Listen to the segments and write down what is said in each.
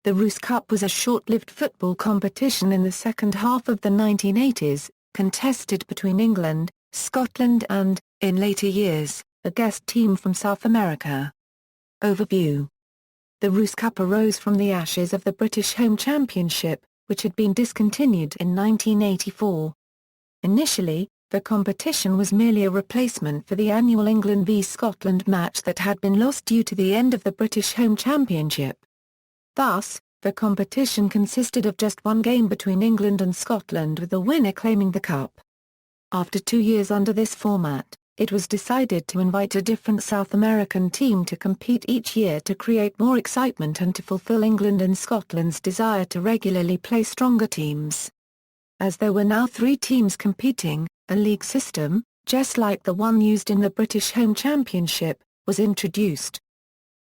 The Rous Cup was a short-lived football competition in the second half of the 1980s, contested between England, Scotland and, in later years, a guest team from South America. Overview. The Rous Cup arose from the ashes of the British Home Championship, which had been discontinued in 1984. Initially, the competition was merely a replacement for the annual England v Scotland match that had been lost due to the end of the British Home Championship. Thus, the competition consisted of just one game between England and Scotland with the winner claiming the cup. After 2 years under this format, it was decided to invite a different South American team to compete each year to create more excitement and to fulfill England and Scotland's desire to regularly play stronger teams. As there were now 3 teams competing, a league system, just like the one used in the British Home Championship, was introduced.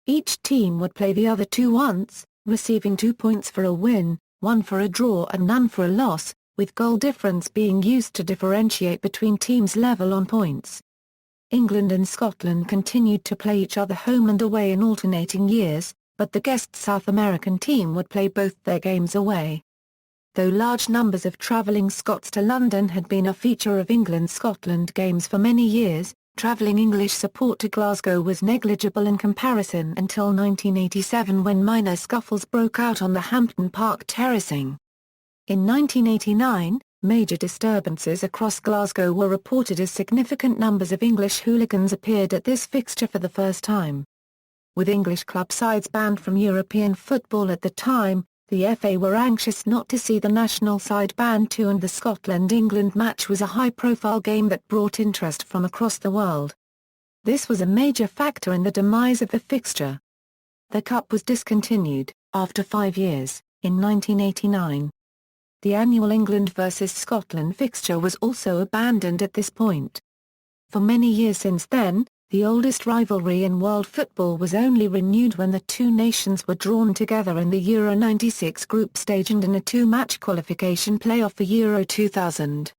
Each team would play the other 2 once, receiving 2 points for a win, 1 for a draw and none for a loss, with goal difference being used to differentiate between teams level on points. England and Scotland continued to play each other home and away in alternating years, but the guest South American team would play both their games away. Though large numbers of travelling Scots to London had been a feature of England-Scotland games for many years, travelling English support to Glasgow was negligible in comparison until 1987 when minor scuffles broke out on the Hampden Park terracing. In 1989, major disturbances across Glasgow were reported as significant numbers of English hooligans appeared at this fixture for the first time. With English club sides banned from European football at the time, the FA were anxious not to see the national side banned too, and the Scotland-England match was a high-profile game that brought interest from across the world. This was a major factor in the demise of the fixture. The Cup was discontinued, after 5 years, in 1989. The annual England vs Scotland fixture was also abandoned at this point. For many years since then, the oldest rivalry in world football was only renewed when the 2 nations were drawn together in the Euro '96 group stage and in a 2-match qualification playoff for Euro 2000.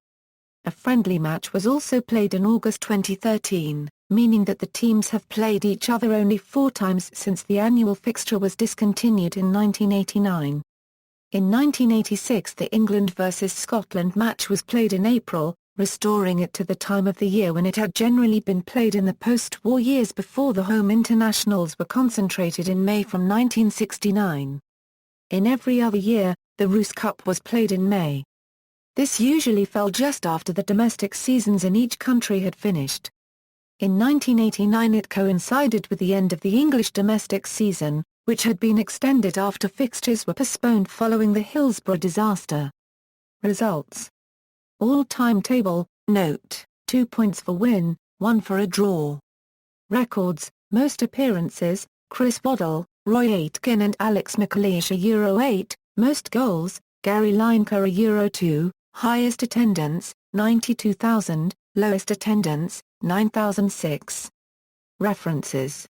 A friendly match was also played in August 2013, meaning that the teams have played each other only 4 times since the annual fixture was discontinued in 1989. In 1986 the England vs Scotland match was played in April, restoring it to the time of the year when it had generally been played in the post-war years before the home internationals were concentrated in May from 1969. In every other year, the Rous Cup was played in May. This usually fell just after the domestic seasons in each country had finished. In 1989 it coincided with the end of the English domestic season, which had been extended after fixtures were postponed following the Hillsborough disaster. Results. All-time table, note, 2 points for win, 1 for a draw. Records, most appearances, Chris Waddle, Roy Aitken and Alex McLeish Euro 8, most goals, Gary Lineker Euro 2, highest attendance, 92,000, lowest attendance, 9,006. References